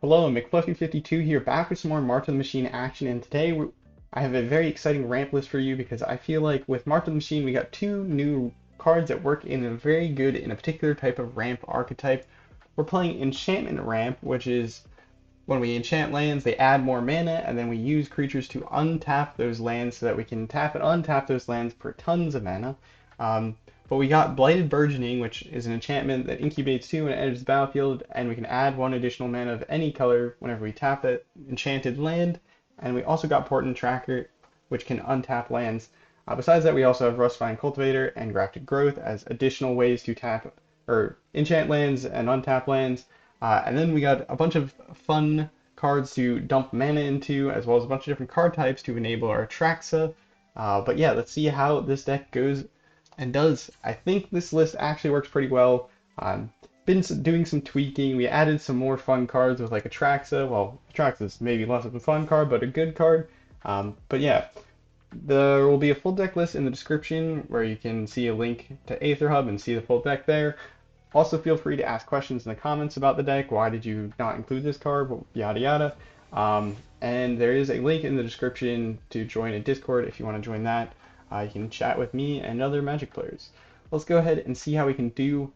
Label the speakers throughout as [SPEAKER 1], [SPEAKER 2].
[SPEAKER 1] Hello, McFluffy52 here, back with some more Mark of the Machine action, and today I have a very exciting ramp list for you because I feel like with Mark of the Machine we got two new cards that work in a very good in a particular type of ramp archetype. We're playing Enchantment Ramp, which is when we enchant lands, they add more mana, and then we use creatures to untap those lands so that we can tap and untap those lands for tons of mana. Um, but we got Blighted Burgeoning, which is an enchantment that incubates 2 when it enters the battlefield, and we can add 1 additional mana of any color whenever we tap that enchanted land. And we also got Portent Tracker, which can untap lands. Besides that, we also have Rustvine Cultivator and Grafted Growth as additional ways to tap or enchant lands and untap lands. And then we got a bunch of fun cards to dump mana into, as well as a bunch of different card types to enable our Atraxa. But yeah, let's see how this deck goes and does. I think this list actually works pretty well. Been doing some tweaking. We added some more fun cards with like Atraxa. Well, Atraxa's maybe less of a fun card, but a good card. But yeah, there will be a full deck list in the description where you can see a link to Aether Hub and see the full deck there. Also, feel free to ask questions in the comments about the deck. Why did you not include this card? Yada yada. And there is a link in the description to join a Discord if you want to join that. You can chat with me and other Magic players. Let's go ahead and see how we can do.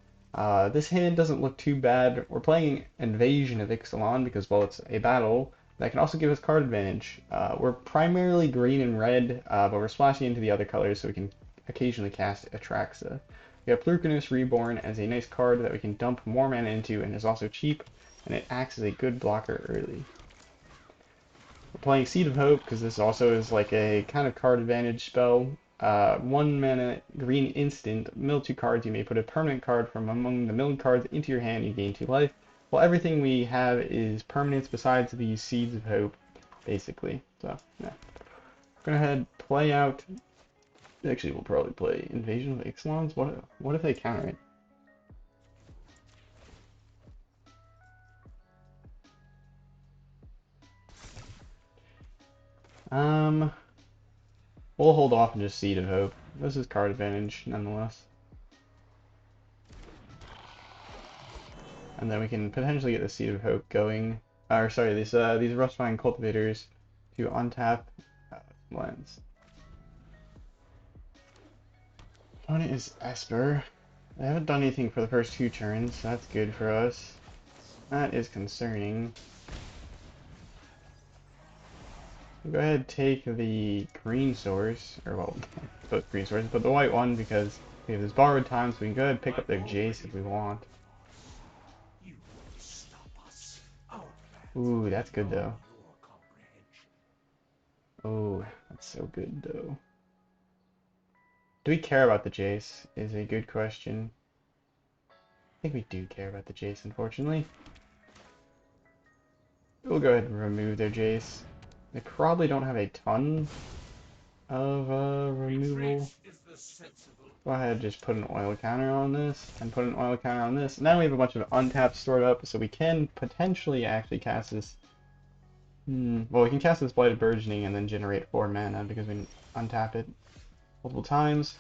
[SPEAKER 1] This hand doesn't look too bad. We're playing Invasion of Ixalan because, well, it's a battle. That can also give us card advantage. We're primarily green and red, but we're splashing into the other colors so we can occasionally cast Atraxa. We have Polukranos Reborn as a nice card that we can dump more mana into and is also cheap, and it acts as a good blocker early. We're playing Seed of Hope because this also is like a kind of card advantage spell. 1 mana green instant, mill 2 cards. You may put a permanent card from among the milled cards into your hand. You gain 2 life. Well, everything we have is permanents besides these Seeds of Hope, basically. So, yeah. We're gonna ahead play out. Actually, we'll probably play Invasion of Ixalans. What if they counter it? We'll hold off and just Seed of Hope. This is card advantage, nonetheless. And then we can potentially get the Seed of Hope going. Or sorry, these Rustvine Cultivators to untap lands. Opponent is Esper. They haven't done anything for the first 2 turns, so that's good for us. That is concerning. We'll go ahead and take the green source, or well, both green sources, but the white one because we have this borrowed time, so we can go ahead and pick up their Jace if we want. Ooh, that's good though. Oh, that's so good though. Do we care about the Jace? Is a good question. I think we do care about the Jace, unfortunately. We'll go ahead and remove their Jace. They probably don't have a ton of removal. Go ahead and just put an oil counter on this, and put an oil counter on this. Now we have a bunch of untapped stored up, so we can potentially actually cast this. Well, we can cast this Blighted Burgeoning and then generate 4 mana because we untap it multiple times.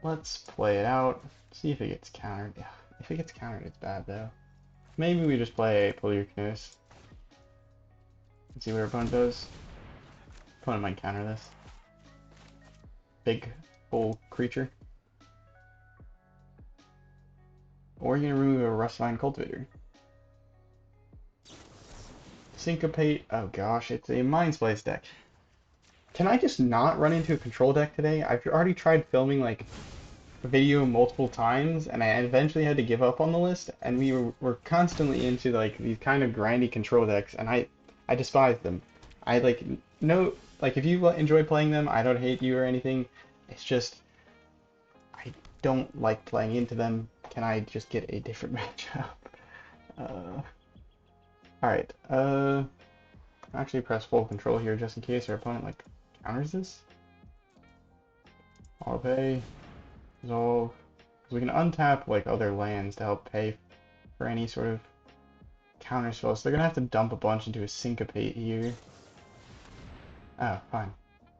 [SPEAKER 1] Let's play it out. See if it gets countered. Yeah, if it gets countered, it's bad though. Maybe we just play Polukranos. Let's see what our opponent does. Opponent might counter this. Big, full creature. Or you're gonna remove a Rustvine Cultivator. Syncopate. Oh gosh, it's a Mindsplice deck. Can I just not run into a control deck today? I've already tried filming like a video multiple times, and I eventually had to give up on the list. And we were constantly into like these kind of grindy control decks, and I despise them. I like no like if you enjoy playing them, I don't hate you or anything. It's just I don't like playing into them. Can I just get a different matchup? Alright, actually press full control here just in case our opponent like counters this. Auto pay, resolve, because we can untap like other lands to help pay for any sort of counter spell. So they're gonna have to dump a bunch into a syncopate here. Oh, fine.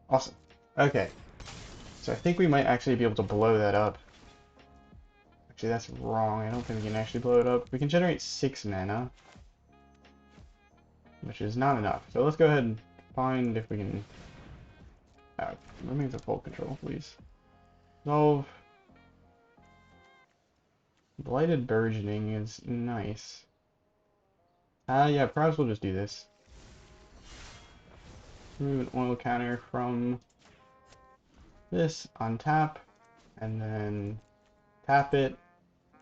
[SPEAKER 1] Awesome. Okay. So I think we might actually be able to blow that up. Actually, that's wrong. I don't think we can actually blow it up. We can generate 6 mana. which is not enough. So let's go ahead and find if we can remove the full control, please. Resolve. Blighted Burgeoning is nice. Yeah, perhaps we'll just do this. Remove an oil counter from this, untap, and then tap it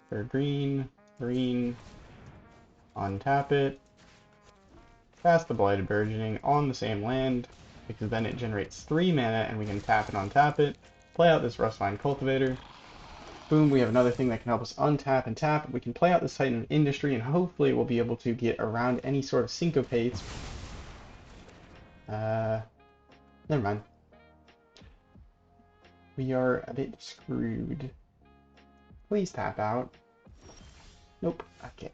[SPEAKER 1] for green, green, untap it, cast the Blighted Burgeoning on the same land, because then it generates 3 mana and we can tap and untap it, play out this Rustvine Cultivator. Boom, we have another thing that can help us untap and tap. We can play out this Titan of Industry and hopefully we'll be able to get around any sort of syncopates. Never mind. We are a bit screwed. Please tap out. Nope. Okay.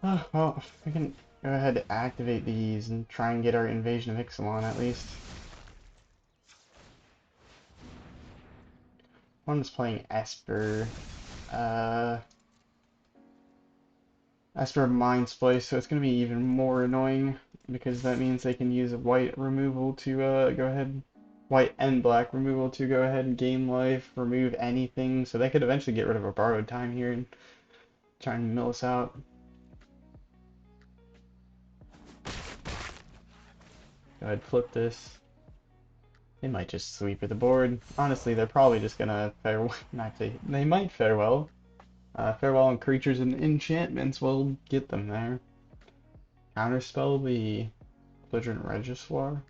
[SPEAKER 1] Oh, well, we can go ahead and activate these and try and get our invasion of Ixalan at least. One's playing Esper. Esper Mindsplice, so it's going to be even more annoying because that means they can use a white removal to go ahead, white and black removal to go ahead and gain life, remove anything, so they could eventually get rid of a borrowed time here and try and mill us out. Go ahead, flip this. They might just sweep at the board. Honestly, they're probably just gonna farewell. Actually, they might farewell. Farewell and creatures and enchantments will get them there. Counterspell the Belligerent Regisaur.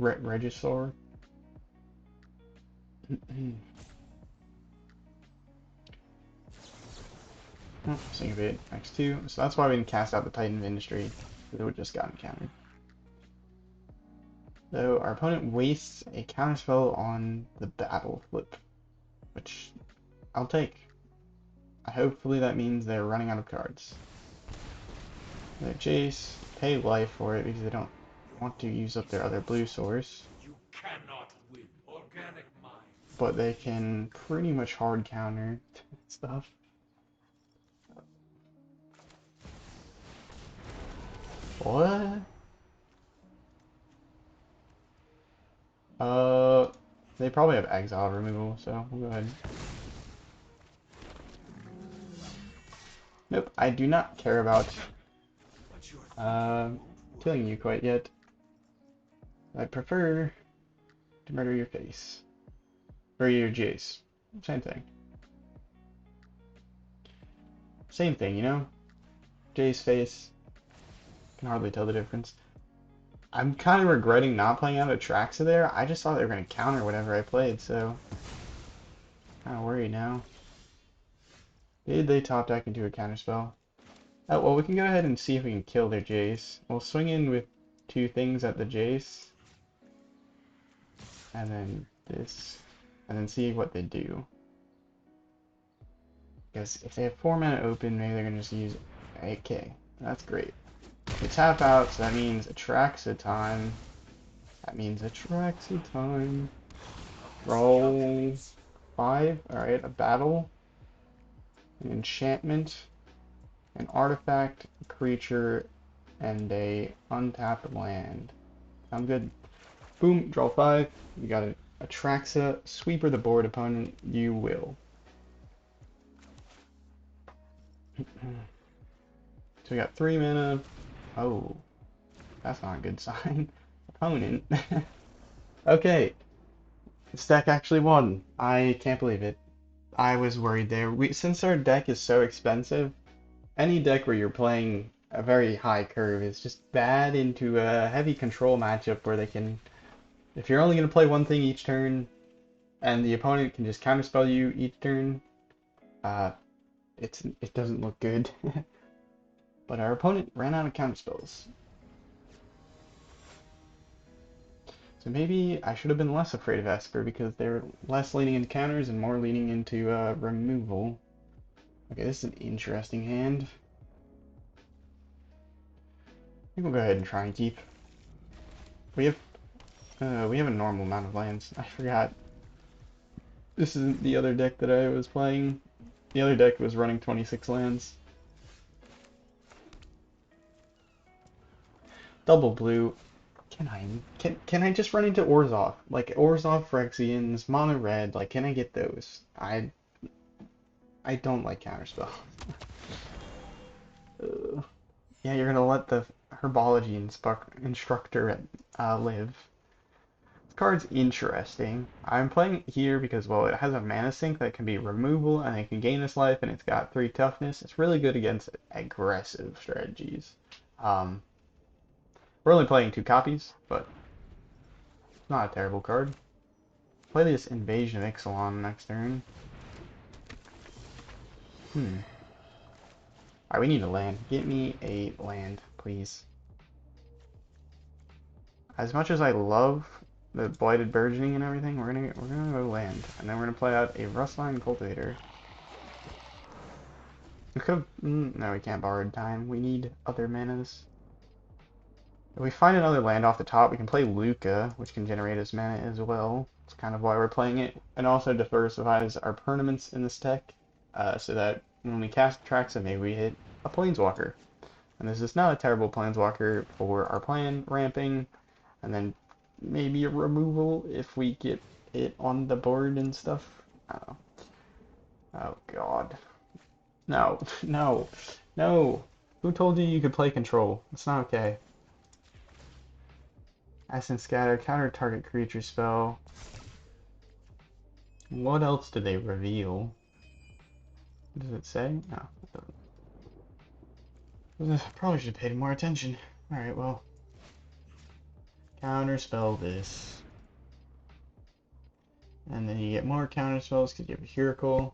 [SPEAKER 1] Regisaur. Oh, Syncopate X2. So that's why we can cast out the Titan of Industry. It would just gotten countered. So our opponent wastes a counterspell on the battle flip, which I'll take. Hopefully that means they're running out of cards. They Jace, pay life for it because they don't want to use up their other blue source.
[SPEAKER 2] You cannot win organic mind.
[SPEAKER 1] But they can pretty much hard counter stuff. What? They probably have exile removal, so we'll go ahead. Nope, I do not care about killing you quite yet. I prefer to murder your face. Or your Jace. Same thing. Same thing, you know? Jace face. Can hardly tell the difference. I'm kind of regretting not playing out Atraxa there. I just thought they were going to counter whatever I played, so kind of worried now. Did they top deck into a counterspell? Oh, well, we can go ahead and see if we can kill their Jace. We'll swing in with 2 things at the Jace. And then this. And then see what they do. Because if they have 4 mana open, maybe they're going to just use AK. That's great. They tap out, so that means Atraxa time. That means Atraxa time. Roll 5. Alright, a battle. An enchantment. An artifact, a creature, and a untapped land. Sound good? Boom, draw 5. You got an Atraxa. Sweeper the board, opponent. You will. So we got 3 mana. Oh, that's not a good sign. Opponent. Okay. This deck actually won. I can't believe it. I was worried there. Since our deck is so expensive, any deck where you're playing a very high curve is just bad into a heavy control matchup where they can, if you're only going to play one thing each turn, and the opponent can just counterspell you each turn, it doesn't look good. But our opponent ran out of counterspells. So maybe I should have been less afraid of Esper because they're less leaning into counters and more leaning into removal. Okay, this is an interesting hand. I think we'll go ahead and try and keep. We have a normal amount of lands. I forgot. This isn't the other deck that I was playing. The other deck was running 26 lands. Double blue. Can I just run into Orzhov? Like Orzhov Phyrexians, mono red, like can I get those? I don't like counterspell. Yeah, you're gonna let the Herbology Instructor live. This card's interesting. I'm playing it here because, well, it has a mana sink that can be removal and it can gain this life, and it's got 3 toughness. It's really good against aggressive strategies. Um, we're only playing 2 copies, but it's not a terrible card. Play this Invasion of Ixalan next turn. Alright, we need a land. Get me a land, please. As much as I love the Blighted Burgeoning and everything, we're gonna go land, and then we're gonna play out a Rustvine Cultivator. We could no, we can't borrow time. We need other manas. If we find another land off the top, we can play Lukka, which can generate us mana as well. It's kind of why we're playing it, and also diversifies our permanents in this deck, so that when we cast Atraxa, maybe we hit a planeswalker. And this is not a terrible planeswalker for our plan ramping, and then maybe a removal if we get it on the board and stuff. Oh, oh God. No, no, no. Who told you you could play control? It's not okay. Essence Scatter, counter target creature spell. What else did they reveal? Does it say? No, it doesn't. Probably should have paid more attention. Alright, well. Counter spell this. And then you get more counter spells because you have a Huracle.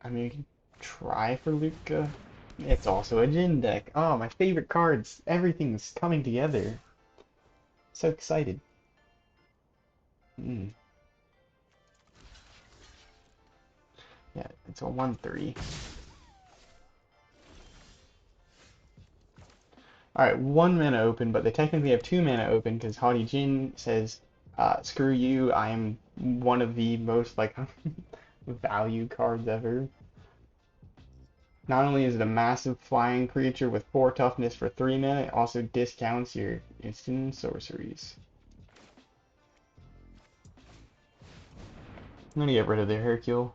[SPEAKER 1] I mean, you can try for Lukka. It's also a Jin deck. Oh, my favorite cards. Everything's coming together. So excited. Mm. Yeah, it's a 1/3. Alright, 1 mana open, but they technically have 2 mana open because Haughty Jin says, screw you, I am one of the most, like, value cards ever. Not only is it a massive flying creature with 4 toughness for 3 mana, it also discounts your instant sorceries. I'm gonna get rid of the Huracle.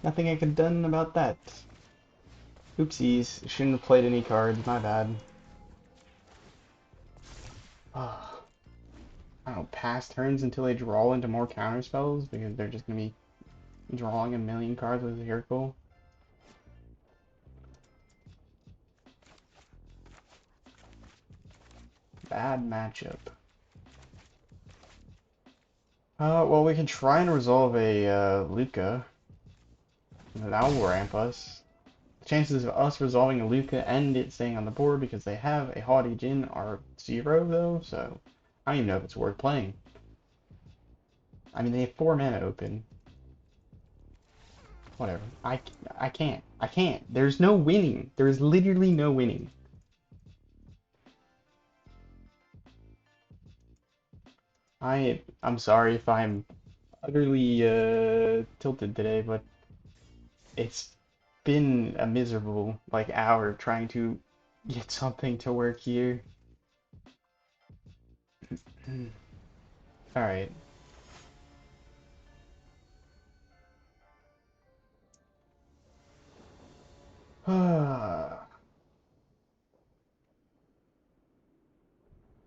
[SPEAKER 1] Nothing I could have done about that. Oopsies, shouldn't have played any cards, my bad. Oh, I don't pass turns until they draw into more counter spells because they're just gonna be drawing a million cards with Huracle. Bad matchup. Well, we can try and resolve a Lukka. That will ramp us. The chances of us resolving a Lukka and it staying on the board because they have a Haughty Jin are 0, though, so I don't even know if it's worth playing. I mean, they have 4 mana open. Whatever. I can't. I can't. There's no winning. There's literally no winning. I'm sorry if I'm utterly tilted today, but it's been a miserable like hour trying to get something to work here. All right.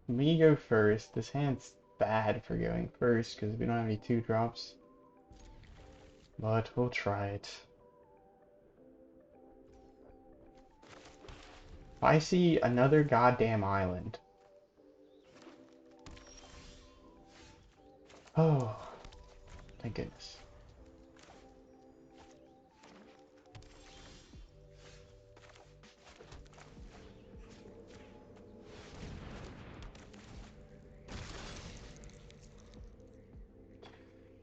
[SPEAKER 1] Me go first. This hand's bad for going first because we don't have any 2-drops. But we'll try it. I see another goddamn island. Oh, thank goodness.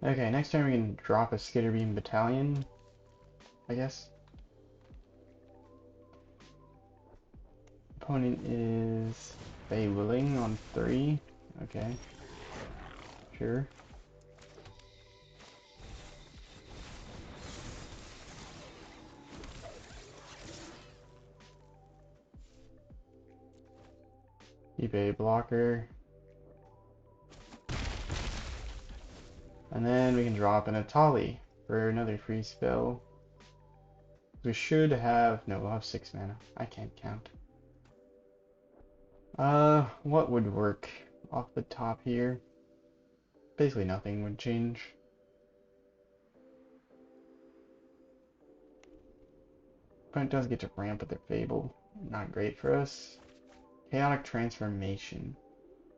[SPEAKER 1] Okay, next turn we can drop a Skitterbeam Battalion, I guess. Opponent is willing on 3. Okay. Sure. Keep a blocker. And then we can drop an Etali for another free spell. We should have... no, we'll have 6 mana. I can't count. What would work off the top here? Basically nothing would change. Opponent does get to ramp with their Fable. Not great for us. Chaotic Transformation.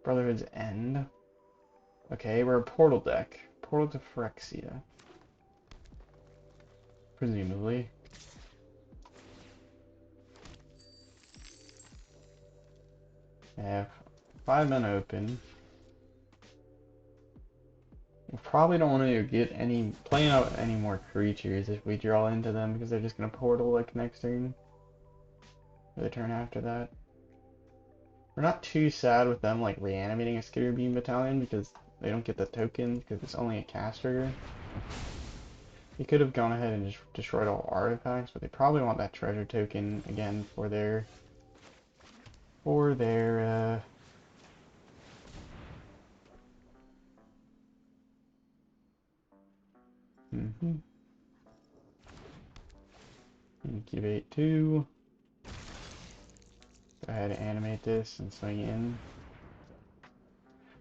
[SPEAKER 1] Brotherhood's End. Okay, we're a Portal deck. Portal to Phyrexia. Presumably. Yeah, 5 mana open. We probably don't want to get playing out any more creatures if we draw into them because they're just gonna portal like next turn. Or the turn after that. We're not too sad with them like reanimating a Skitterbeam Battalion because they don't get the token because it's only a cast trigger. They could have gone ahead and just destroyed all artifacts, but they probably want that treasure token again for their Incubate 2. Go ahead and animate this and swing in.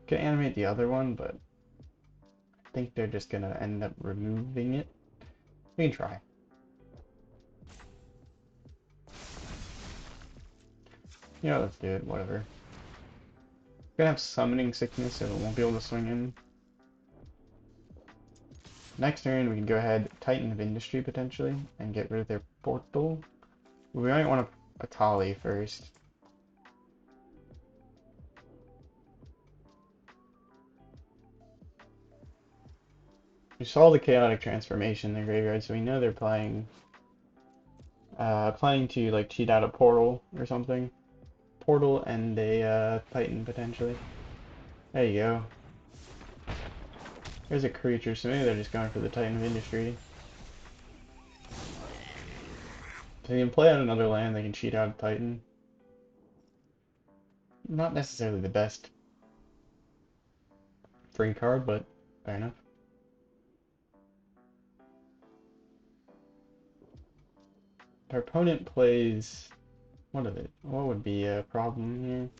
[SPEAKER 1] Could animate the other one, but I think they're just gonna end up removing it. We can try. Yeah, let's do it, whatever. We're gonna have summoning sickness, so it won't be able to swing in. Next turn, we can go ahead, Titan of Industry potentially, and get rid of their portal. We might want a Etali first. We saw the Chaotic Transformation in their graveyard, so we know they're planning to like cheat out a portal or something. Portal and a Titan potentially. There you go. There's a creature, so maybe they're just going for the Titan of Industry. If they can play out another land, they can cheat out a Titan. Not necessarily the best free card, but fair enough. Our opponent plays... what would be a problem here?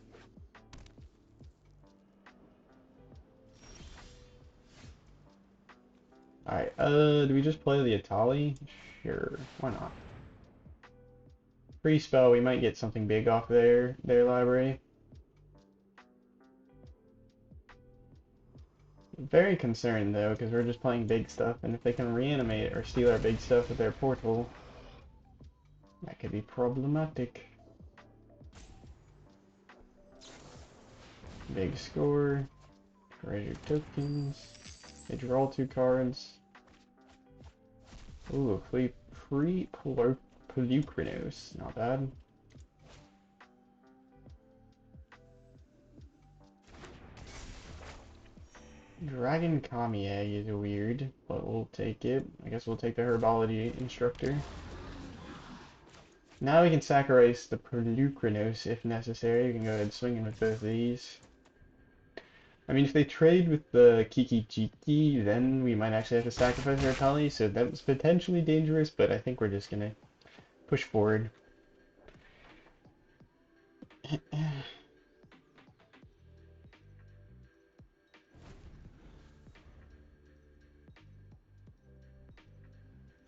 [SPEAKER 1] Alright, do we just play the Etali? Sure, why not? Free spell, we might get something big off their library. Very concerned though, because we're just playing big stuff, and if they can reanimate or steal our big stuff with their portal, that could be problematic. Big score, treasure tokens, they draw 2 cards. Ooh, free Polukranos, not bad. Dragon Kami Egg is weird, but we'll take it. I guess we'll take the Herbology Instructor. Now we can sacrifice the Polukranos if necessary. We can go ahead and swing in with both of these. I mean, if they trade with the Kiki Jiki, then we might actually have to sacrifice our Etali, so that was potentially dangerous, but I think we're just gonna push forward. I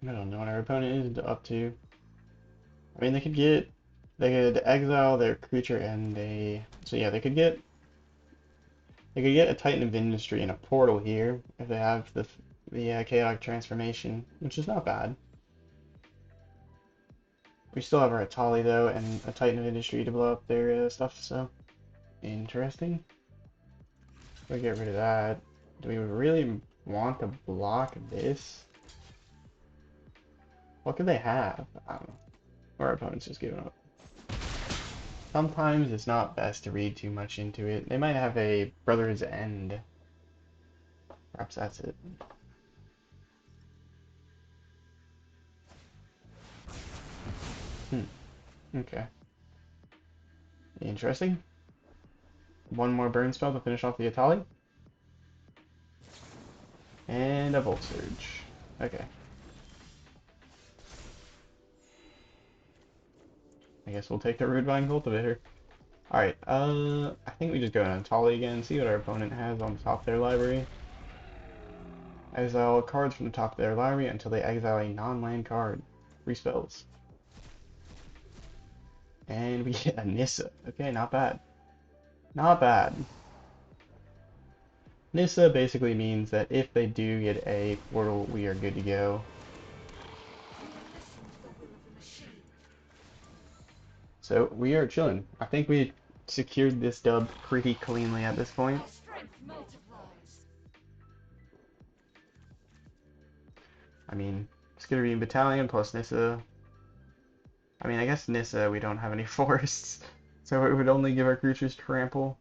[SPEAKER 1] don't know what our opponent is up to. I mean, they could exile their creature and so yeah, they could get a Titan of Industry and a portal here if they have the Chaotic Transformation, which is not bad. We still have our Etali though, and a Titan of Industry to blow up their stuff, so interesting. If we get rid of that, do we really want to block this? What could they have? I don't know. Or our opponent's just giving up. Sometimes it's not best to read too much into it. They might have a Brother's End. Perhaps that's it. Okay. Interesting. One more burn spell to finish off the Etali. And a Volt Surge. Okay. I guess we'll take the Rustvine Cultivator. Alright, I think we just go in Etali again, see what our opponent has on the top of their library. Exile cards from the top of their library until they exile a non-land card. 3 spells. And we get a Nissa. Okay, not bad. Not bad. Nissa basically means that if they do get a portal, we are good to go. So we are chilling. I think we secured this dub pretty cleanly at this point. I mean, Skitterbeam Battalion plus Nissa. I mean, I guess Nissa, we don't have any forests, so it would only give our creatures trample.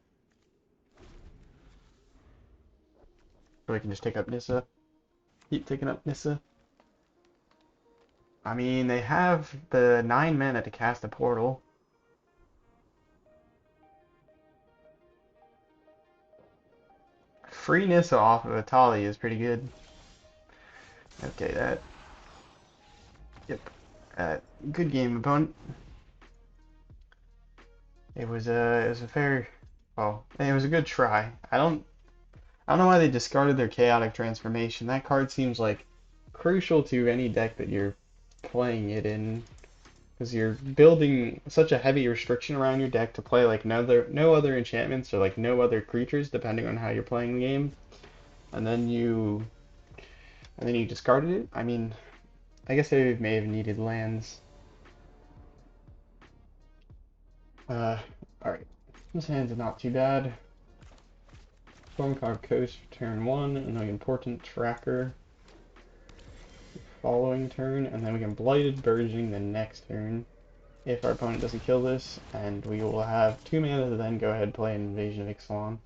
[SPEAKER 1] So we can just take up Nissa. Keep taking up Nissa. I mean, they have the 9 mana to cast a portal. Free Nissa off of Etali is pretty good. Okay, that. Yep. Good game, opponent. It was a fair. Well, it was a good try. I don't know why they discarded their Chaotic Transformation. That card seems like crucial to any deck that you're playing it in, because you're building such a heavy restriction around your deck to play like no other enchantments or like no other creatures, depending on how you're playing the game. And then you discarded it. I mean, I guess they may have needed lands. Alright. This hand's not too bad. Stormcloud Coast for turn 1, and then we can Portent Tracker following turn, and then we can Blighted Burgeoning the next turn if our opponent doesn't kill this, and we will have 2 mana to then go ahead and play an Invasion of Ixalan.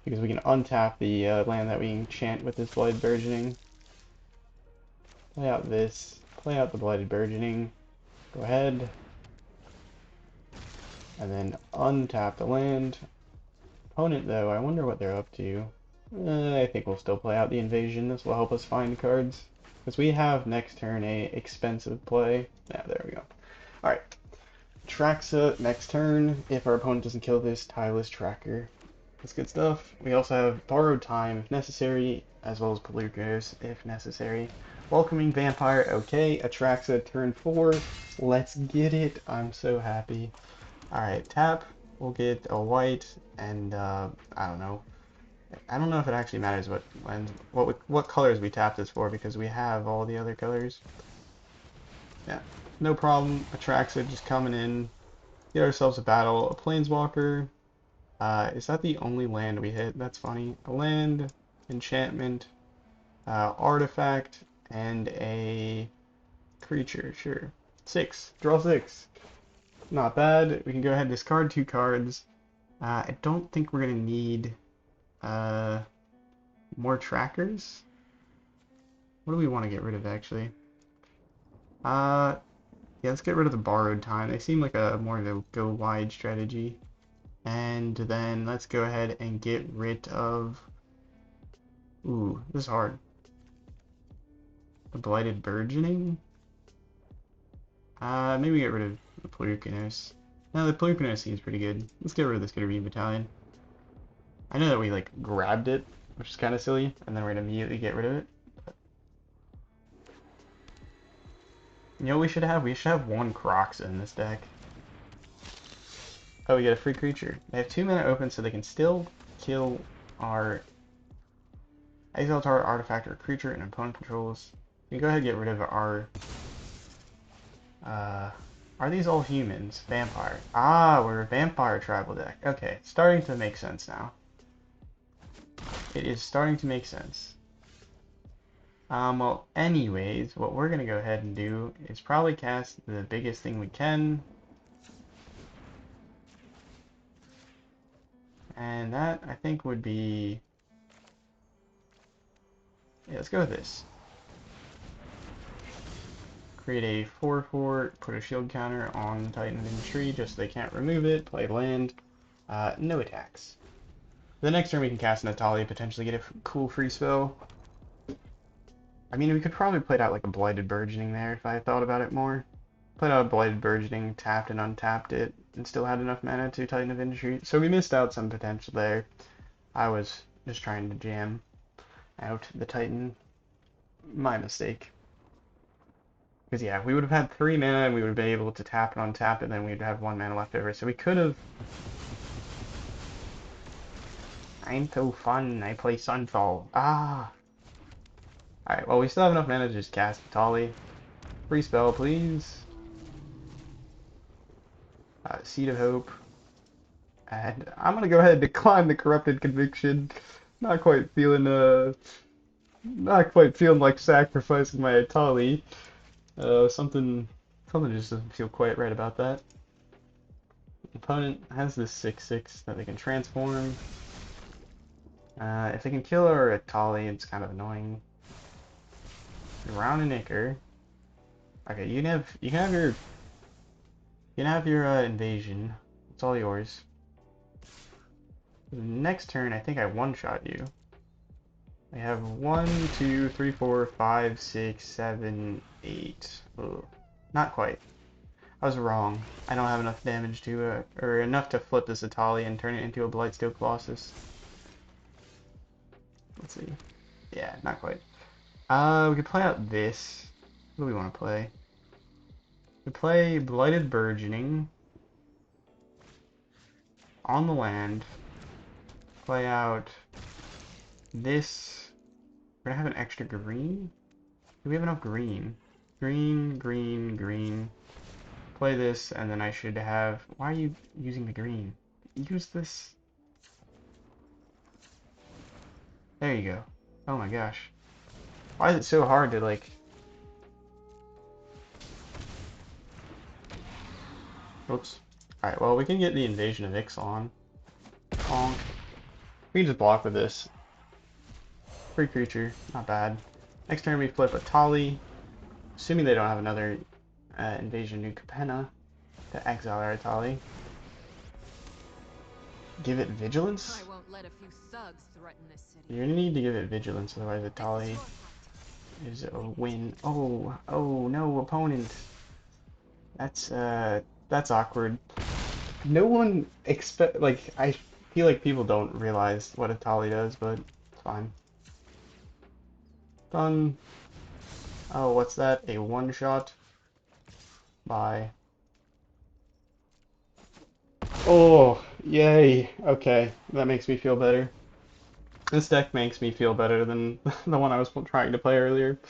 [SPEAKER 1] Because we can untap the land that we enchant with this Blighted Burgeoning. Play out this, play out the Blighted Burgeoning, go ahead, and then untap the land. Opponent, though, I wonder what they're up to. I think we'll still play out the invasion. This will help us find cards. Because we have next turn a expensive play. Yeah, there we go. Alright. Atraxa next turn. If our opponent doesn't kill this, Tireless Tracker. That's good stuff. We also have Borrowed Time if necessary, as well as Polukranos if necessary. Welcoming Vampire, okay. Atraxa turn 4. Let's get it. I'm so happy. Alright, tap. We'll get a white and I don't know. I don't know if it actually matters what colors we tap this for, because we have all the other colors. Yeah, no problem. Atraxa just coming in. Get ourselves a battle. A planeswalker. Is that the only land we hit? That's funny. A land, enchantment, artifact, and a creature. Sure. 6. Draw 6. Not bad. We can go ahead and discard 2 cards. I don't think we're gonna need more trackers. What do we want to get rid of, actually? Yeah, let's get rid of the Borrowed Time. They seem like a more of a go wide strategy. And then let's go ahead and get rid of. Ooh, this is hard. The Blighted Burgeoning. Maybe get rid of the Polukranos. No, the Polukranos seems pretty good. Let's get rid of the Skitterbeam Battalion. I know that we like grabbed it, which is kind of silly, and then we're gonna immediately get rid of it. You know what we should have? We should have 1 Atraxa in this deck. Oh, we get a free creature. They have 2 mana open, so they can still kill our exile target artifact or creature and opponent controls. We can go ahead and get rid of our. Are these all humans? Vampire. Ah, we're a vampire tribal deck. Okay, starting to make sense now. It is starting to make sense. Well, anyways, what we're gonna go ahead and do is probably cast the biggest thing we can. And that, I think, would be... Yeah, let's go with this. Create a 4/4, put a shield counter on Titan Infantry, just so they can't remove it, play land. No attacks. The next turn we can cast an Etali, potentially get a cool free spell. I mean, we could probably play out like a Blighted Burgeoning there if I had thought about it more. Played out a Blighted Burgeoning, tapped and untapped it, and still had enough mana to Titan of Infantry. So we missed out some potential there. I was just trying to jam out the Titan. My mistake. Because yeah, we would have had 3 mana and we would have been able to tap and untap it, and then we'd have 1 mana left over. So we could have... I'm so fun, I play Sunfall. Ah! Alright, well we still have enough mana to just cast Etali. Free spell, please. Seed of Hope. And I'm gonna go ahead and decline the Corrupted Conviction. Not quite feeling like sacrificing my Etali. Something just doesn't feel quite right about that. Opponent has this 6/6 that they can transform. If they can kill our Etali, it's kind of annoying. Round and Icker. Okay, you can have your invasion. It's all yours. Next turn, I think I one-shot you. I have 1, 2, 3, 4, 5, 6, 7, 8. Ugh. Not quite. I was wrong. I don't have enough damage to, or enough to flip this Etali and turn it into a Blightsteel Colossus. Let's see. Yeah, not quite. We could play out this. What do we want to play? We play Blighted Burgeoning on the land. Play out this. We're gonna have an extra green? Do we have enough green? Green, green, green. Play this, and then I should have... Why are you using the green? Use this. There you go. Oh my gosh. Why is it so hard to, like... Oops. Alright, well, we can get the invasion of Ixalan. Conk. We can just block with this. Free creature. Not bad. Next turn we flip Etali. Assuming they don't have another invasion New Capenna to exile our Etali. Give it vigilance?
[SPEAKER 3] I won't let a few thugs threaten this city.
[SPEAKER 1] You're gonna need to give it vigilance, otherwise Etali is a win. Oh no, opponent. That's awkward. No one I feel like people don't realize what Etali does, but it's fine. Done. Oh, what's that? A one-shot? Bye. Oh, yay. Okay, that makes me feel better. This deck makes me feel better than the one I was trying to play earlier.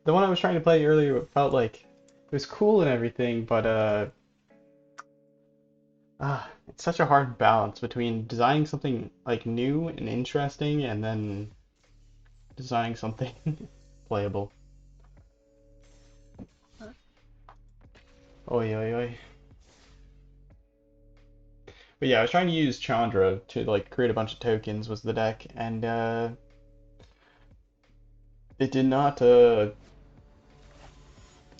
[SPEAKER 1] The one I was trying to play earlier felt like it was cool and everything, but it's such a hard balance between designing something like new and interesting and then designing something playable. Oi, oi, oi. But yeah, I was trying to use Chandra to like create a bunch of tokens was the deck, and it did not go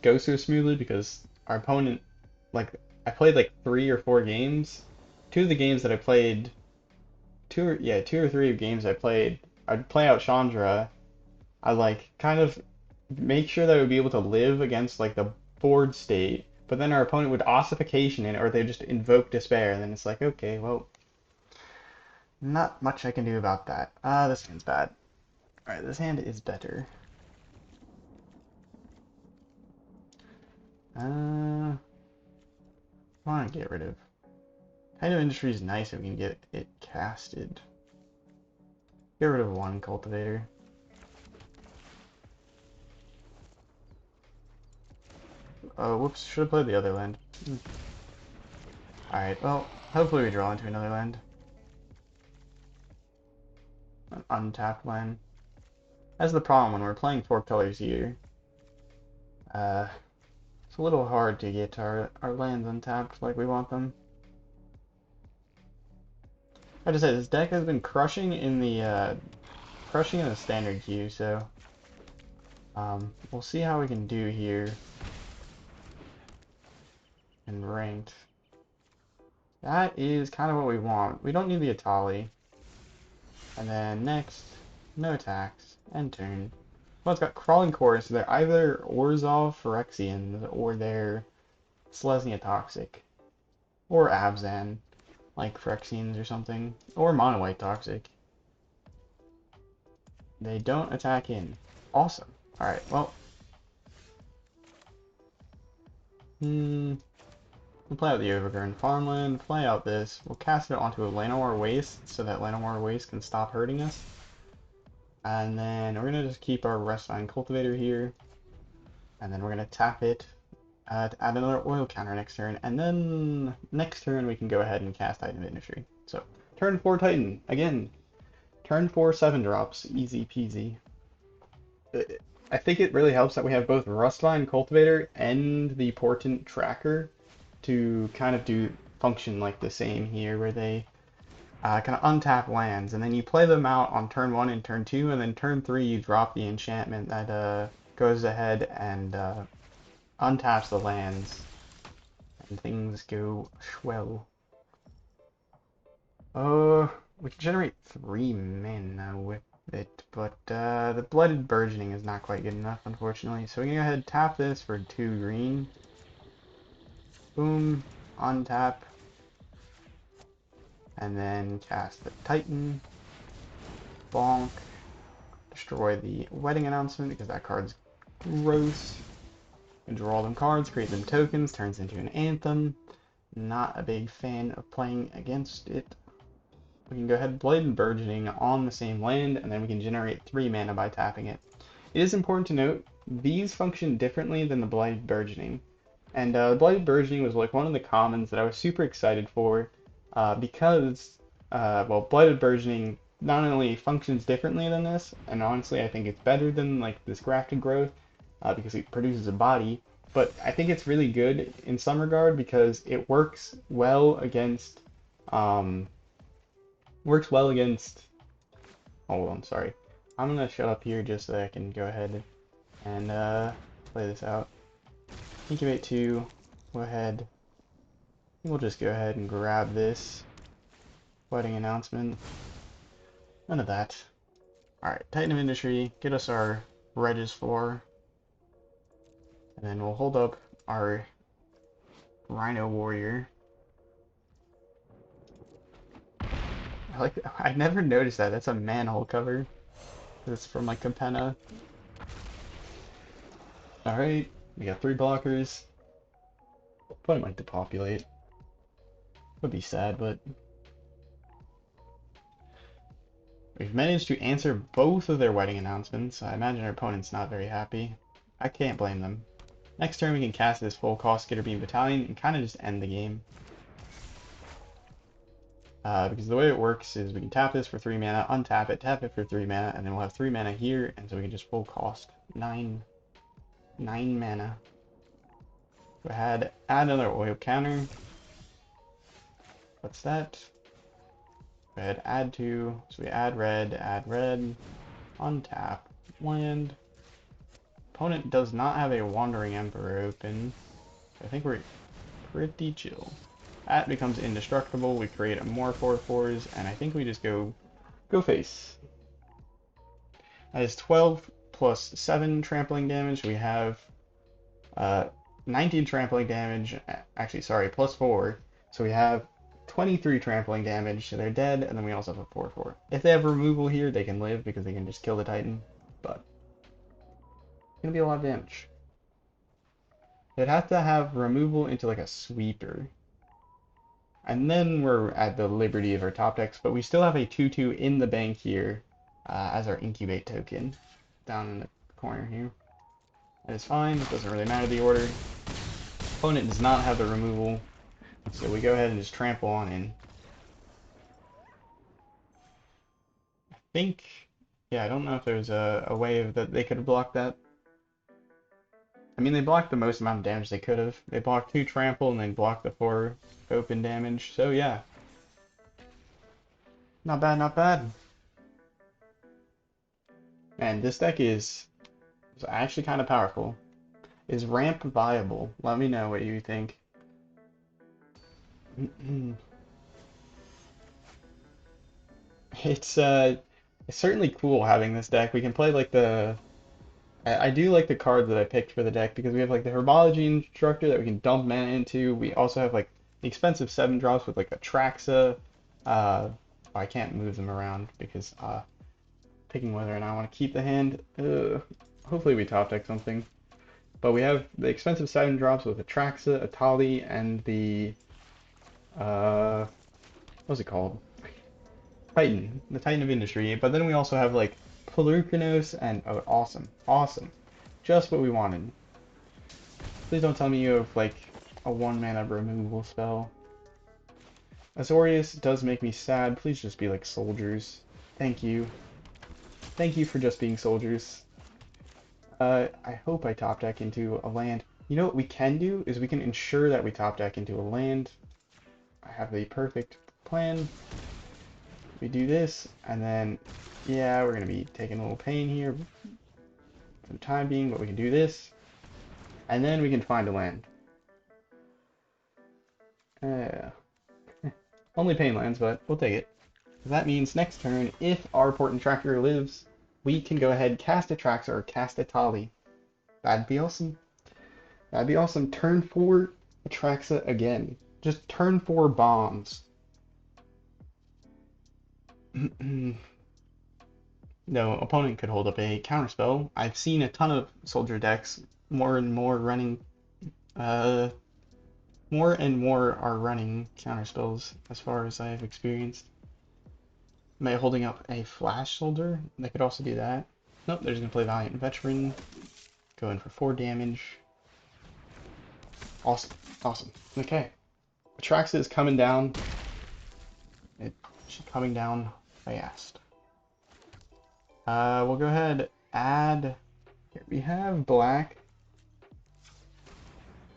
[SPEAKER 1] so smoothly because our opponent, like, I played like 3 or 4 games. Two of the games that I played, 2 or 3 games I played, I'd play out Chandra. I like kind of make sure that I would be able to live against like the board state, but then our opponent would ossification it, or they just invoke despair, and then it's like, okay, well, not much I can do about that. This hand's bad. Alright, this hand is better. I want to get rid of... Kind of Industry is nice if we can get it casted. Get rid of 1 cultivator. Oh, whoops, should have played the other land. Alright, well, hopefully we draw into another land. an untapped land. That's the problem when we're playing 4 colors here. It's a little hard to get our lands untapped like we want them. I just said this deck has been crushing in the standard queue, so we'll see how we can do here in ranked. That is kind of what we want. We don't need the Etali. And then next, no attacks, end turn. Well, it's got Crawling Core, so they're either Orzhov Phyrexians or they're Selesnya Toxic. Or Abzan, like Phyrexians or something. Or Mono White Toxic. They don't attack in. Awesome. Alright, well. We'll play out the Overgrown Farmland, play out this. We'll cast it onto a Llanowar Waste so that Llanowar Waste can stop hurting us. And then we're going to just keep our Rustvine Cultivator here. And then we're going to tap it to add another oil counter next turn. And then next turn we can go ahead and cast Titan of Industry. So, turn 4 Titan. Again, turn 4 7-drops. Easy peasy. I think it really helps that we have both Rustvine Cultivator and the Portent Tracker to kind of function like the same here, where they kind of untap lands, and then you play them out on turn 1 and turn 2, and then turn 3 you drop the enchantment that goes ahead and untaps the lands, and things go swell. We can generate 3 mana with it, but the Blighted Burgeoning is not quite good enough, unfortunately, so we can go ahead and tap this for 2 green. Boom, untap, and then cast the Titan, bonk, destroy the Wedding Announcement because that card's gross, and draw them cards, create them tokens, turns into an Anthem. Not a big fan of playing against it. We can go ahead and Blighted Burgeoning on the same land, and then we can generate 3 mana by tapping it. It is important to note, these function differently than the Blighted Burgeoning. And Blighted Burgeoning was like one of the commons that I was super excited for because, well, Blighted Burgeoning not only functions differently than this, and honestly I think it's better than like this Grafted Growth because it produces a body, but I think it's really good in some regard because it works well against, hold on, sorry. I'm gonna shut up here just so I can go ahead and play this out. Incubate 2, go ahead. We'll just go ahead and grab this Wedding Announcement. None of that. Alright, Titan of Industry, get us our Regis 4. And then we'll hold up our Rhino Warrior. I never noticed that. That's a manhole cover. That's from like Capenna. Alright, we got 3 blockers. Probably might depopulate. Would be sad, but we've managed to answer both of their Wedding Announcements. I imagine our opponent's not very happy. I can't blame them. Next turn we can cast this full cost Skitterbeam Battalion and kind of just end the game. Because the way it works is we can tap this for 3 mana, untap it, tap it for 3 mana, and then we'll have 3 mana here, and so we can just full cost 9 mana. Go ahead, add another oil counter. What's that? Go ahead, add 2. So we add red, untap, land. Opponent does not have a Wandering Emperor open. So I think we're pretty chill. That becomes indestructible. We create more 4/4s, and I think we just go face. That is 12 plus 7 trampling damage. We have 19 trampling damage. Actually, sorry, plus 4. So we have 23 trampling damage. So they're dead, and then we also have a 4/4. If they have removal here, they can live because they can just kill the Titan. But it's gonna be a lot of damage. They'd have to have removal into like a sweeper. And then we're at the liberty of our top decks, but we still have a 2/2 in the bank here as our incubate token down in the corner here. That is fine, it doesn't really matter the order. Opponent does not have the removal, so we go ahead and just trample on in. I think, yeah, I don't know if there's a way that they could have blocked that. I mean, they blocked the most amount of damage they could have. They blocked 2 trample and then blocked the 4 open damage. So yeah, not bad, not bad. And this deck is actually kind of powerful. Is ramp viable? Let me know what you think. It's it's certainly cool having this deck. We can play like the I do like the card that I picked for the deck because we have like the Herbology Instructor that we can dump mana into. We also have like the expensive 7 drops with like Atraxa. I can't move them around because picking whether or not I want to keep the hand. Hopefully we top deck something. But we have the expensive 7 drops with Atraxa, Etali, and the what's it called? Titan, the Titan of Industry. But then we also have like Polukranos and oh, awesome, awesome, just what we wanted. Please don't tell me you have like a 1 mana removal spell. Azorius does make me sad. Please just be like soldiers. Thank you. Thank you for just being soldiers. I hope I top deck into a land. You know what we can do is we can ensure that we top deck into a land. I have the perfect plan. We do this, and then, yeah, we're going to be taking a little pain here for the time being, but we can do this, and then we can find a land. Only pain lands, but we'll take it. That means next turn, if our Portent Tracker lives, we can go ahead, cast Atraxa or cast Etali. That'd be awesome. That'd be awesome. Turn 4, Atraxa again. Just turn 4 bombs. No opponent could hold up a counterspell. I've seen a ton of soldier decks, more and more running, more and more are running counterspells as far as I have experienced. Am I holding up a flash soldier? They could also do that. Nope, they're just gonna play Valiant Veteran. Go in for 4 damage. Awesome, awesome. Okay, Atraxa is coming down. She's coming down fast. We'll go ahead, add, here we have black.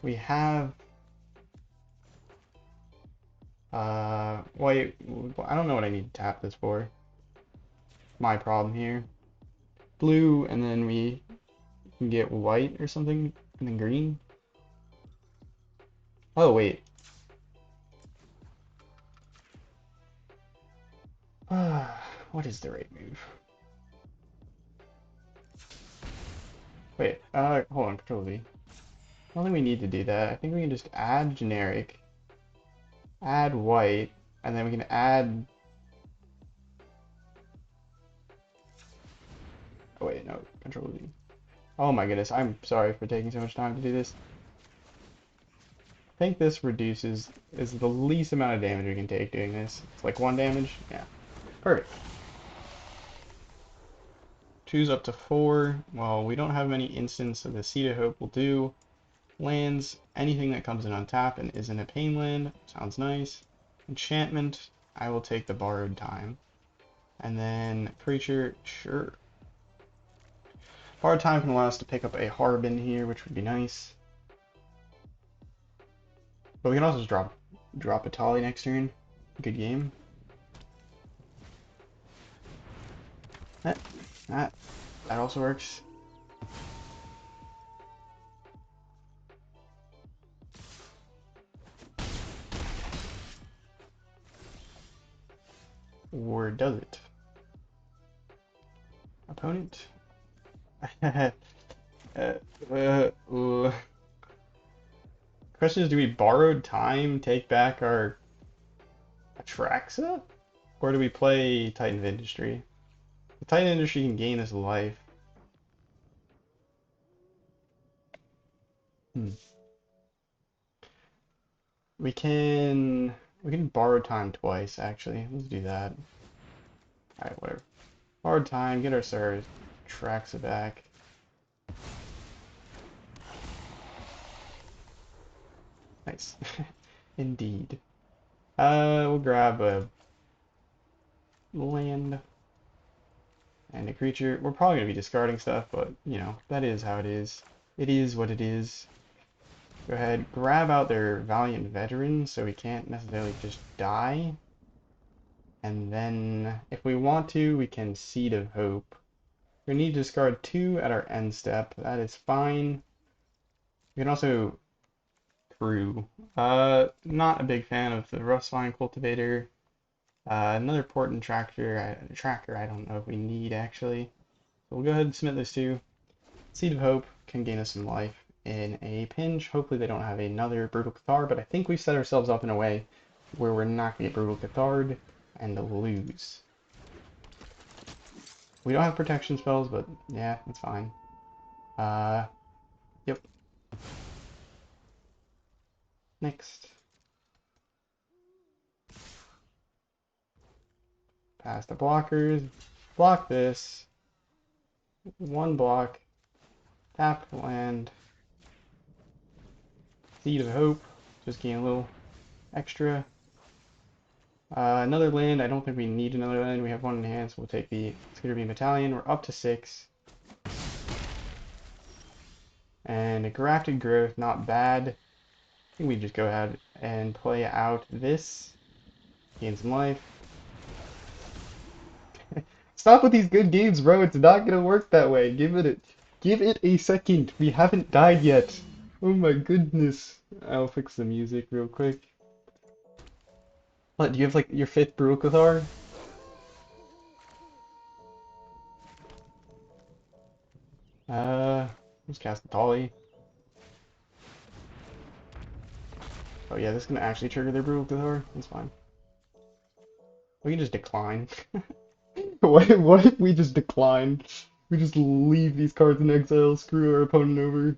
[SPEAKER 1] We have, wait, I don't know what I need to tap this for. My problem here. Blue, and then we can get white or something, and then green. Oh, wait. What is the right move? Wait, hold on, Control V. I don't think we need to do that. I think we can just add generic, add white, and then we can add... Oh wait, no, Control V. Oh my goodness, I'm sorry for taking so much time to do this. I think this is the least amount of damage we can take doing this. It's like 1 damage? Yeah. Perfect. 2's up to 4. Well, we don't have many instants, so the Seed of Hope will do. Lands, anything that comes in on tap and isn't a pain land. Sounds nice. Enchantment, I will take the Borrowed Time. And then Preacher, sure. Borrowed Time can allow us to pick up a Harbin here, which would be nice. But we can also just drop Etali next turn. Good game. That also works. Or does it? Opponent? Question is, do we Borrowed Time take back our Atraxa? Or do we play Titan of Industry? The Titan of Industry can gain us life. We can Borrow Time twice, actually. Let's do that. Alright, whatever. Borrowed Time, get our Atraxa back. Nice. Indeed. We'll grab a land. And a creature, we're probably going to be discarding stuff, but, you know, that is how it is. It is what it is. Go ahead, grab out their Valiant Veteran so we can't necessarily just die. And then, if we want to, we can Seed of Hope. We need to discard 2 at our end step. That is fine. We can also Gruul. Not a big fan of the Rustvine Cultivator. Another Portent Tracker, I don't know if we need actually. So we'll go ahead and submit those 2. Seed of Hope can gain us some life in a pinch. Hopefully they don't have another Brutal Cathar, but I think we've set ourselves up in a way where we're not going to get Brutal Cathar'd and lose. We don't have protection spells, but yeah, that's fine. Yep. Next. Pass the blockers. Block this. 1 block. Tap land. Seed of Hope. Just gain a little extra. Another land. I don't think we need another land. We have 1 in hand, so we'll take the Skitterbeam Battalion. We're up to 6. And a Grafted Growth, not bad. I think we just go ahead and play out this. Gain some life. Stop with these good games, bro. It's not gonna work that way. Give it a second. We haven't died yet. Oh my goodness. I'll fix the music real quick. What, do you have like your 5th Brutal Cathar? Let's cast Etali. Oh yeah, this is gonna actually trigger their Brutal Cathar. That's fine. We can just decline. What if we just decline? We just leave these cards in exile, screw our opponent over.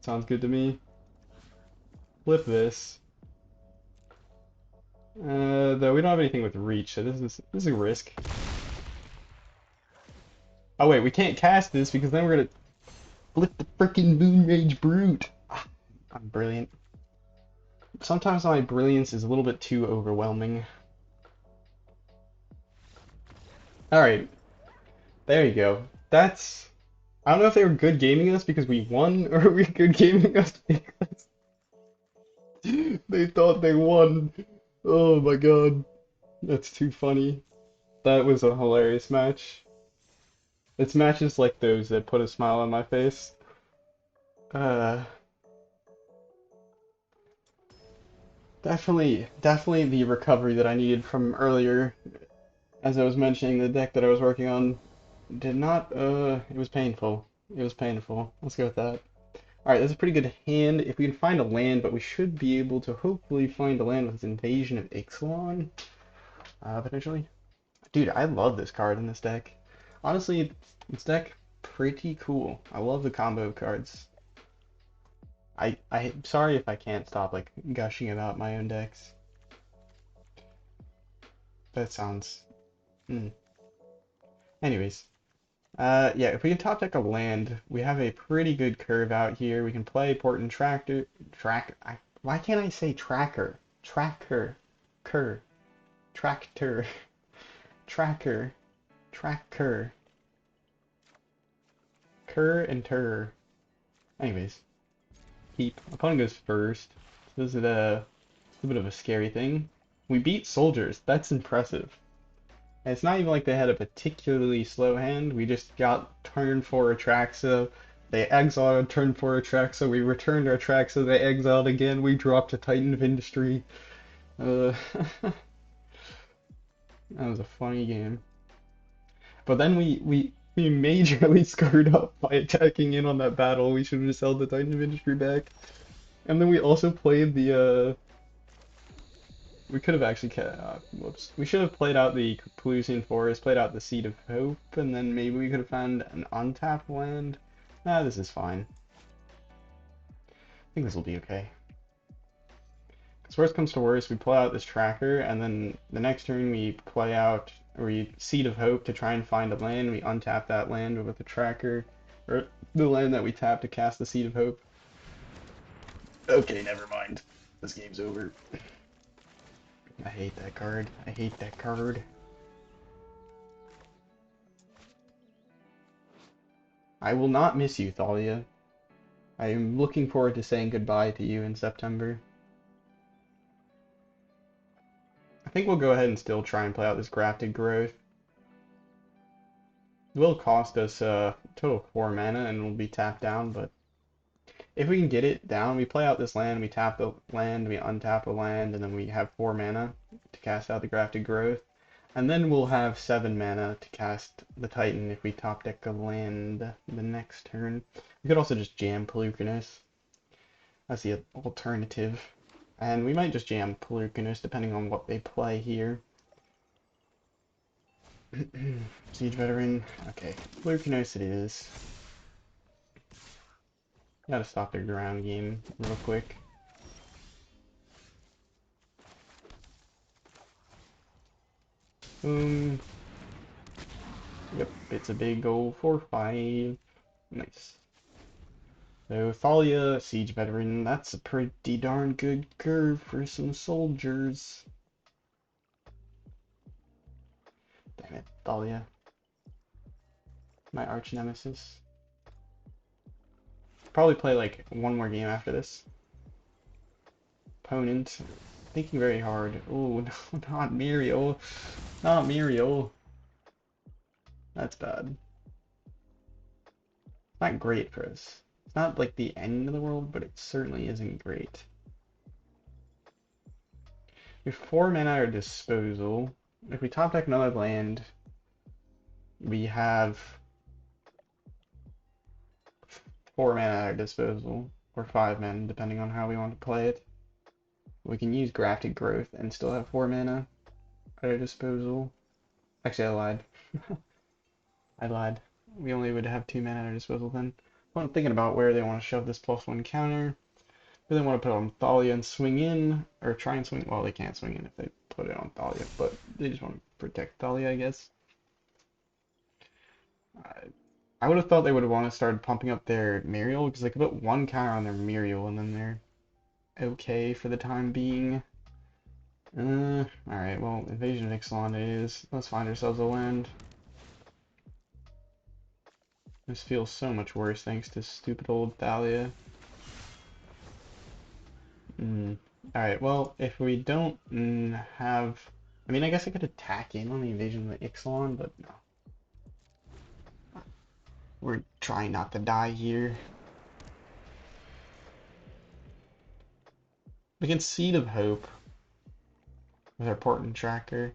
[SPEAKER 1] Sounds good to me. Flip this. Though we don't have anything with reach, so this is a risk. Oh wait, we can't cast this because then we're gonna flip the frickin' Moonrage Brute. Ah, I'm brilliant. Sometimes my brilliance is a little bit too overwhelming. Alright, there you go. That's... I don't know if they were good gaming us because we won, or we good gaming us because they thought they won. Oh my god. That's too funny. That was a hilarious match. It's matches like those that put a smile on my face. Uh, definitely the recovery that I needed from earlier. As I was mentioning, the deck that I was working on did not, it was painful. It was painful. Let's go with that. Alright, that's a pretty good hand if we can find a land, but we should be able to hopefully find a land with this Invasion of Ixalan, potentially. Dude, I love this card in this deck. Honestly, this deck, pretty cool. I love the combo of cards. I'm sorry if I can't stop, like, gushing about my own decks. That sounds... Anyways. Yeah, if we can top deck a land, we have a pretty good curve out here. We can play Portent Tracker. Why can't I say Tracker? Tracker. Cur. Tractor. Tracker. Tracker. Cur and Tur. Anyways. Keep. Opponent goes first. This is a bit of a scary thing. We beat soldiers. That's impressive. And it's not even like they had a particularly slow hand. We just got turn 4 Atraxa. They exiled turn 4 Atraxa. We returned our Atraxa. They exiled again. We dropped a Titan of Industry. That was a funny game. But then we majorly screwed up by attacking in on that battle. We should have just held the Titan of Industry back. And then we also played the we could have actually, whoops. We should have played out the Polukranos Forest, played out the Seed of Hope, and then maybe we could have found an untapped land. Nah, this is fine. I think this will be okay. Because worst comes to worst, we play out this tracker, and then the next turn we play out, or we Seed of Hope to try and find a land. We untap that land with the tracker, or the land that we tap to cast the Seed of Hope. Okay, never mind. This game's over. I hate that card. I hate that card. I will not miss you, Thalia. I am looking forward to saying goodbye to you in September. I think we'll go ahead and still try and play out this Grafted Growth. It will cost us a total of 4 mana and we'll be tapped down, but if we can get it down, we play out this land, we tap the land, we untap a land, and then we have 4 mana to cast out the Grafted Growth. And then we'll have 7 mana to cast the Titan if we top deck a land the next turn. We could also just jam Polukranos. That's the alternative. And we might just jam Polukranos depending on what they play here. Siege Veteran. Okay, Polukranos it is. Gotta stop their ground game real quick. Boom. Yep, it's a big goal for 5. Nice. So Thalia, Siege Veteran, that's a pretty darn good curve for some soldiers. Damn it, Thalia. My arch nemesis. Probably play like one more game after this. Opponent, thinking very hard. Oh, no, not Muriel. Not Muriel. That's bad. It's not great for us. It's not like the end of the world, but it certainly isn't great. We have 4 mana at our disposal. If we top deck another land, we have 4 mana at our disposal, or 5 mana, depending on how we want to play it. We can use Grafted Growth and still have 4 mana at our disposal. Actually, I lied. I lied. We only would have 2 mana at our disposal then. Well, I'm thinking about where they want to shove this +1 counter. Do they want to put it on Thalia and swing in, or try and swing? Well, they can't swing in if they put it on Thalia, but they just want to protect Thalia, I guess. I would have thought they would have wanted to start pumping up their Muriel, because they could put 1 counter on their Muriel, and then they're okay for the time being. Alright, well, Invasion of Ixalan it is. Let's find ourselves a land. This feels so much worse thanks to stupid old Thalia. Alright, well, if we don't have... I mean, I guess I could attack in on the Invasion of Ixalan, but no. We're trying not to die here. We can Seed of Hope with our Portent Tracker.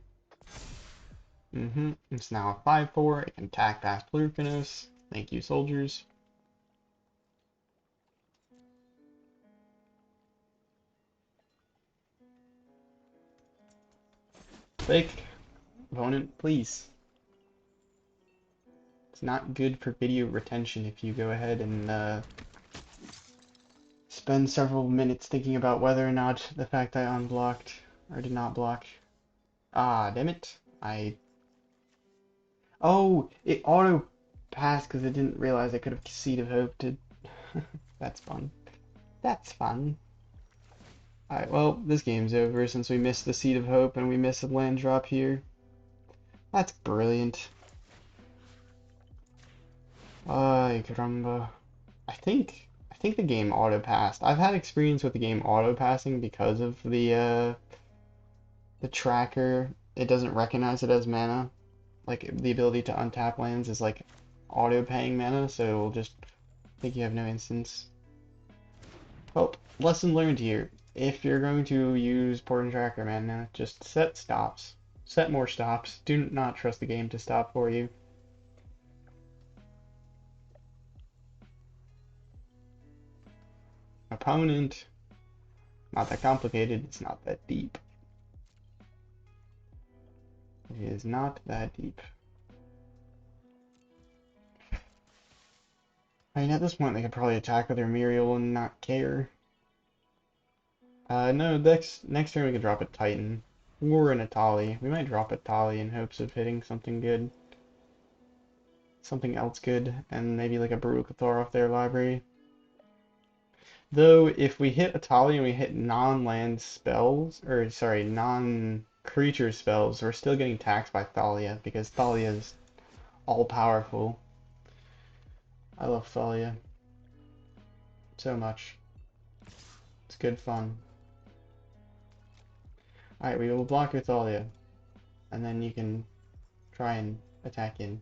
[SPEAKER 1] It's now a 5/4. It can attack past Polukranos. Thank you, soldiers. Fake. Opponent, please. It's not good for video retention if you go ahead and spend several minutes thinking about whether or not the fact I unblocked or did not block. Ah, damn it. Oh, it auto passed because it didn't realize I could have Seed of Hope to... That's fun. That's fun. Alright, well, this game's over since we missed the Seed of Hope and we missed a land drop here. That's brilliant. Ay, caramba. I think the game auto passed. I've had experience with the game auto passing because of the tracker. It doesn't recognize it as mana. Like the ability to untap lands is like auto paying mana, so it'll just think you have no instance. Well, lesson learned here. If you're going to use Portent Tracker mana, just set stops. Set more stops. Do not trust the game to stop for you. Opponent. Not that complicated. It's not that deep. It is not that deep. I mean, at this point, they could probably attack with their Muriel and not care. No, next turn we could drop a Titan. Or an Etali. We might drop a Etali in hopes of hitting something good. Something else good, and maybe like a Brutal Cathar off their library. Though, if we hit Etali and we hit non-land spells, or sorry, non-creature spells, we're still getting taxed by Thalia, because Thalia is all-powerful. I love Thalia so much. It's good fun. Alright, we will block your Thalia, and then you can try and attack in.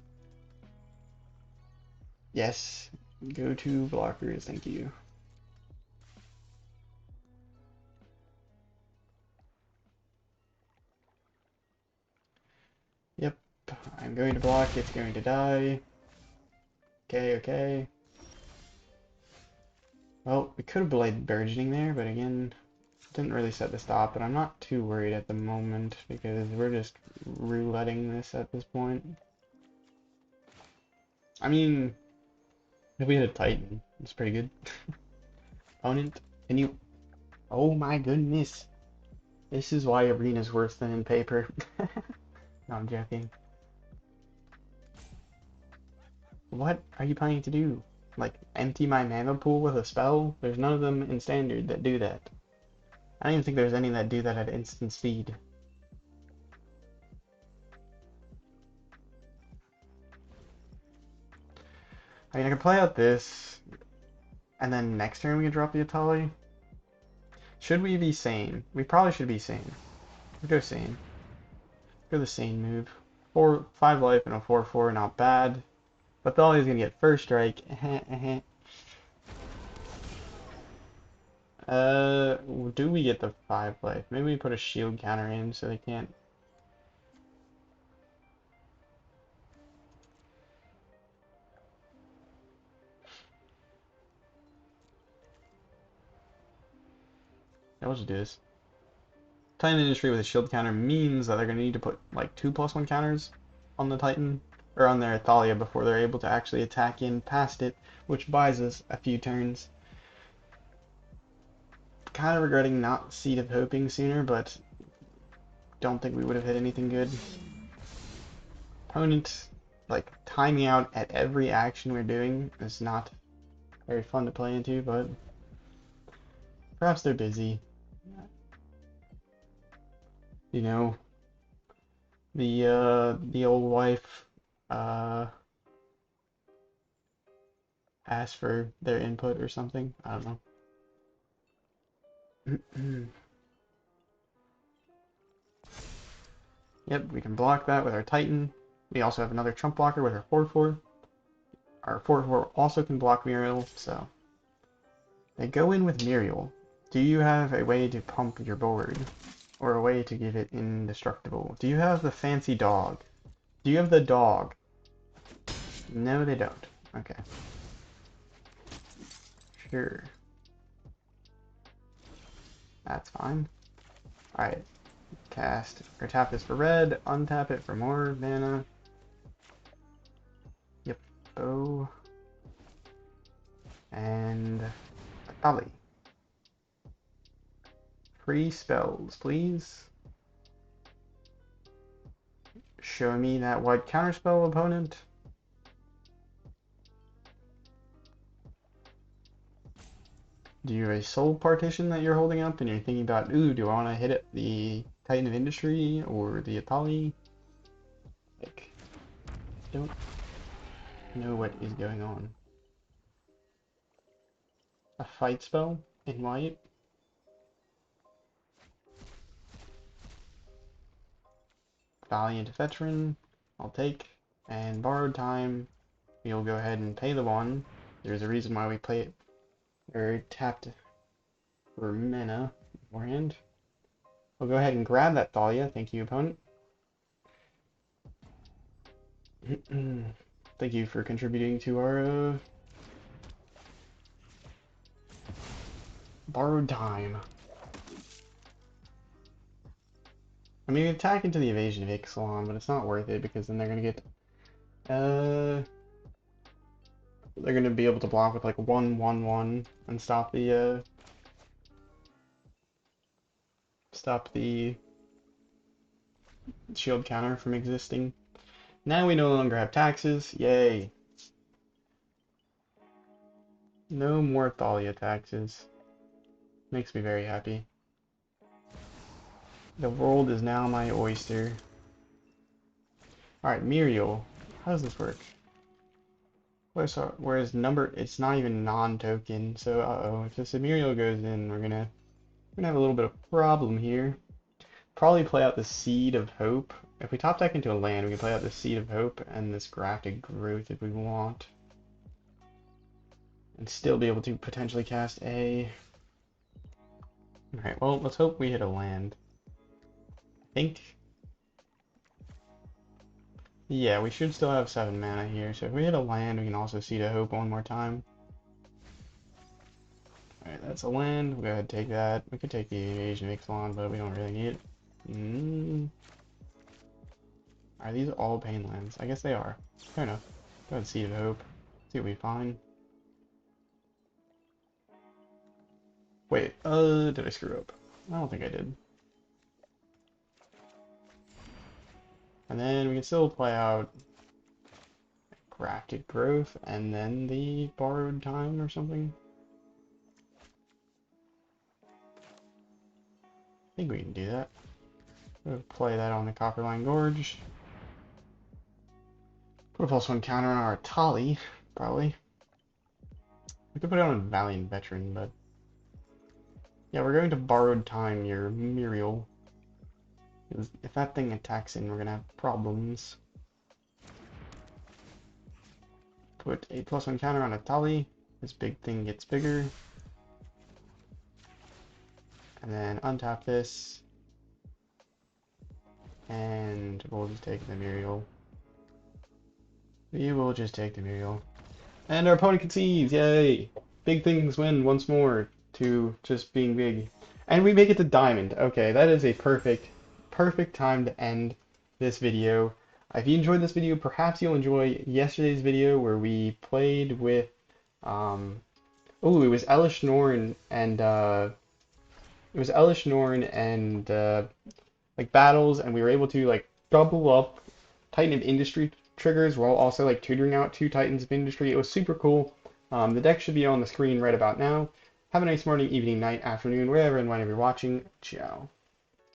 [SPEAKER 1] Yes, go to blockers, thank you. Yep, I'm going to block, it's going to die. Okay, okay. Well, we could have Blighted Burgeoning there, but again, didn't really set the stop, but I'm not too worried at the moment because we're just rouletting this at this point. I mean, if we had a Titan, it's pretty good. Opponent, can you... Oh my goodness. This is why Arena's worse than in paper. No, I'm joking. What are you planning to do? Like, empty my mana pool with a spell? There's none of them in Standard that do that. I don't even think there's any that do that at instant speed. I mean, I can play out this, and then next turn we can drop the Etali. Should we be sane? We probably should be sane. We'll go sane. Go the sane move. 5 life and a 4/4, not bad. But Thalia's gonna get first strike. Do we get the 5 life? Maybe we put a shield counter in so they can't. Yeah, we'll just do this. Titan Industry with a shield counter means that they're gonna need to put like 2+1 counters on the Titan, or on their Thalia before they're able to actually attack in past it, which buys us a few turns. Kind of regretting not Seed of Hoping sooner, but don't think we would have hit anything good. Opponent, like, timing out at every action we're doing is not very fun to play into, but perhaps they're busy. You know, the old wife asked for their input or something. I don't know. Yep, we can block that with our Titan. We also have another Trump blocker with our 4/4. Our 4/4 also can block Muriel, so they go in with Muriel. Do you have a way to pump your board? Or a way to give it indestructible? Do you have the fancy dog? Do you have the dog? No, they don't. Okay. Sure. That's fine. Alright. Cast, or tap this for red, untap it for more mana. Yep. Oh. And Etali. Free spells, please. Show me that white counterspell, opponent. Do you have a soul partition that you're holding up and you're thinking about, ooh, do I want to hit it the Titan of Industry or the Etali? Like, don't know what is going on. A fight spell in white. Valiant Veteran, I'll take. And Borrowed Time, we'll go ahead and pay the 1. There's a reason why we play it, or tapped for mana beforehand. We'll go ahead and grab that Thalia. Thank you, opponent. Thank you for contributing to our Borrowed Time. I mean, attack into the evasion of Ixalan, but it's not worth it because then they're gonna get they're gonna be able to block with like 1/1/1 and stop the shield counter from existing. Now we no longer have taxes. Yay! No more Thalia taxes. Makes me very happy. The world is now my oyster. Alright, Muriel. How does this work? Whereas number, it's not even non-token. So uh-oh, if the Sumerial goes in, we're gonna have a little bit of problem here. Probably play out the Seed of Hope. If we top deck into a land, we can play out the Seed of Hope and this Grafted Growth if we want. And still be able to potentially cast a... Alright, well, let's hope we hit a land. I think... Yeah, we should still have 7 mana here, so if we hit a land, we can also Seed of Hope one more time. Alright, that's a land. We'll go ahead and take that. We could take the Invasion of Ixalan, but we don't really need it. Are these all pain lands? I guess they are. Fair enough. Go ahead and Seed of Hope. See what we find. Wait, did I screw up? I don't think I did. And then we can still play out Grafted Growth and then the Borrowed Time or something. I think we can do that. We'll play that on the Copperline Gorge. Put a +1 counter on our Etali, probably. We could put it on Valiant Veteran, but... Yeah, we're going to Borrowed Time your Muriel. If that thing attacks in, we're gonna have problems. Put a +1 counter on Etali. This big thing gets bigger. And then untap this. And we'll just take the Muriel. We will just take the Muriel. And our opponent concedes! Yay! Big things win once more to just being big. And we make it to Diamond. Okay, that is a perfect time to end this video. If you enjoyed this video, perhaps you'll enjoy yesterday's video where we played with, oh, it was Elish Norn and, like battles, and we were able to like double up Titan of Industry triggers while also like tutoring out 2 Titans of Industry. It was super cool. The deck should be on the screen right about now. Have a nice morning, evening, night, afternoon, wherever and whenever you're watching. Ciao.